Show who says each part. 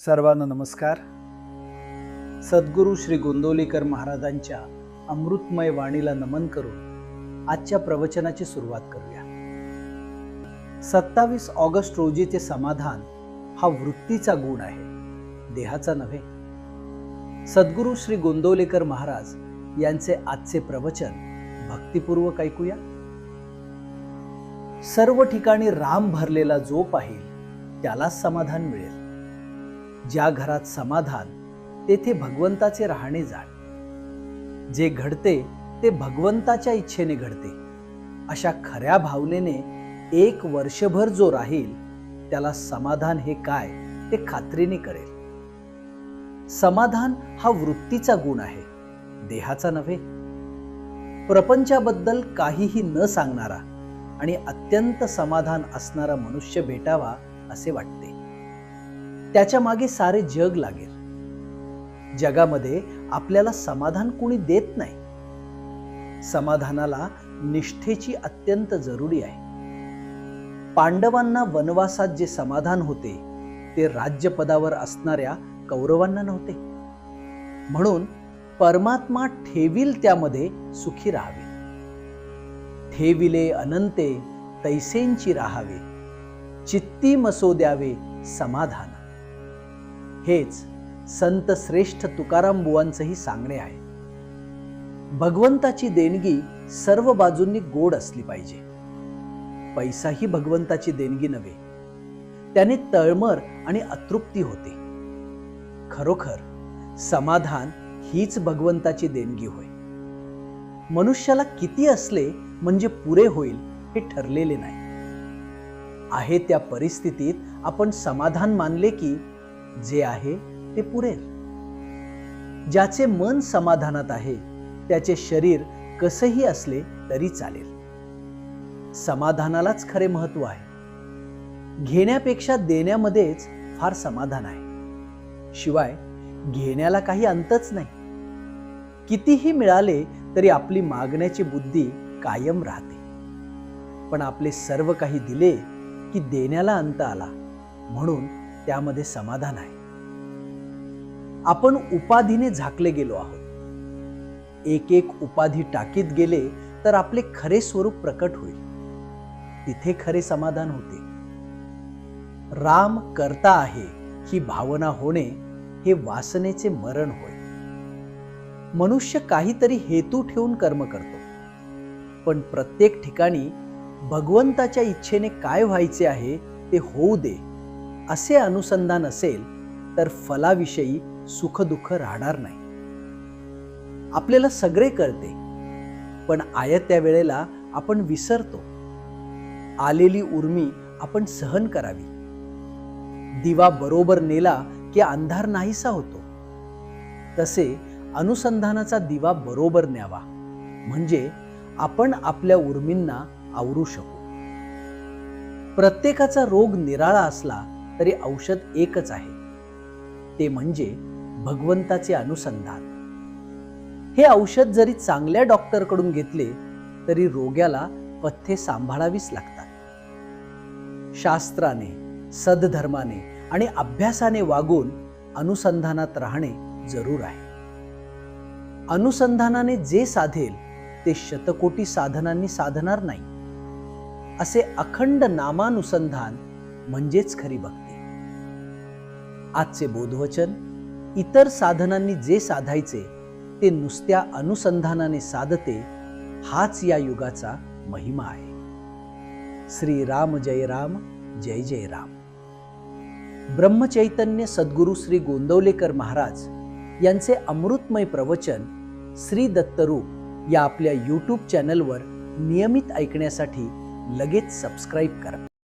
Speaker 1: सर्वांना नमस्कार. सद्गुरू श्री गोंदवलेकर महाराजांच्या अमृतमय वाणीला नमन करून आजच्या प्रवचनाची सुरुवात करूया. 27 ऑगस्ट रोजीचे समाधान हा वृत्तीचा गुण आहे, देहाचा नव्हे. सद्गुरू श्री गोंदवलेकर महाराज यांचे आजचे प्रवचन भक्तिपूर्वक ऐकूया. सर्व ठिकाणी राम भरलेला जो पाहिल त्यालाच समाधान मिळेल. ज्या घरात समाधान तेथे भगवंताचे राहणे जाण. जे घडते ते भगवंताच्या इच्छेने घडते. अशा खऱ्या भावनेने 1 वर्षभर जो राहील त्याला समाधान हे काय ते खात्रीने करेल. समाधान हा वृत्तीचा गुण आहे, देहाचा नव्हे. प्रपंचाबद्दल काहीही न सांगणारा आणि अत्यंत समाधान असणारा मनुष्य भेटावा असे वाटते. त्याच्या मागे सारे जग लागेल. जगामध्ये आपल्याला समाधान कोणी देत नाही. समाधानाला निष्ठेची अत्यंत जरुरी आहे. पांडवांना वनवासात जे समाधान होते ते राज्यपदावर असणाऱ्या कौरवांना नव्हते. म्हणून परमात्मा ठेवील त्यामध्ये सुखी राहावे. ठेविले अनंते तैसेंची राहावे, चित्ती मसो द्यावे समाधान. हेच संत श्रेष्ठ तुकाराम बुवांचंही सांगणे आहे. भगवंताची देणगी सर्व बाजूंनी गोड असली पाहिजे. पैसा ही भगवंताची देणगी नव्हे. त्याने तळमळ आणि अतृप्ती होते. खरोखर समाधान हीच भगवंताची देणगी होय. मनुष्याला किती असले म्हणजे पुरे होईल हे ठरलेले नाही. आहे त्या परिस्थितीत आपण समाधान मानले की जे आहे ते पुरेल. ज्याचे मन समाधानात आहे त्याचे शरीर कसंही असले तरी चालेल. समाधानालाच खरे महत्व आहे. घेण्यापेक्षा देण्यामध्येच फार समाधान आहे. शिवाय घेण्याला काही अंतच नाही. कितीही मिळाले तरी आपली मागण्याची बुद्धी कायम राहते. पण आपले सर्व काही दिले की देण्याला अंत आला, म्हणून त्यामध्ये समाधान आहे. आपण उपाधीने झाकले गेलो आहोत. एक उपाधी टाकीत गेले तर आपले खरे स्वरूप प्रकट होईल. तिथे खरे समाधान होते. राम करता आहे ही भावना होणे हे वासनेचे मरण होय. मनुष्य काहीतरी हेतू ठेवून कर्म करतो, पण प्रत्येक ठिकाणी भगवंताच्या इच्छेने काय व्हायचे आहे ते होऊ दे असे अनुसंधान असेल तर फलाविषयी सुख दुःख राहणार नाही. आपल्याला सगळे कळते, पण आयत्या वेळेला आपण विसरतो. आलेली उर्मी आपण सहन करावी. दिवा बरोबर नेला की अंधार नाहीसा होतो. तसे अनुसंधानाचा दिवा बरोबर न्यावा, म्हणजे आपण आपल्या उर्मींना आवरू शकू. प्रत्येकाचा रोग निराळा असला तरी औषध एकच आहे, ते म्हणजे भगवंताचे अनुसंधान. हे औषध जरी चांगल्या डॉक्टरकडून घेतले तरी रोग्याला पथ्ये सांभाळावीच लागतात. शास्त्राने, सद्धर्माने आणि अभ्यासाने वागून अनुसंधानात राहणे जरूर आहे. अनुसंधानाने जे साधेल ते शतकोटी साधनांनी साधणार नाही. असे अखंड नामानुसंधान म्हणजेच खरी भक्ती. आजचे बोधवचन: इतर साधनांनी जे साधायचे ते नुसत्या अनुसंधानाने साधते, हाच या युगाचा महिमा आहे. श्री राम जय राम, जय जय राम. ब्रह्मचैतन्य सद्गुरू श्री गोंदवलेकर महाराज यांचे अमृतमय प्रवचन श्री दत्तरूप या आपल्या YouTube चॅनलवर नियमित ऐकण्यासाठी लगेच सबस्क्राईब करा.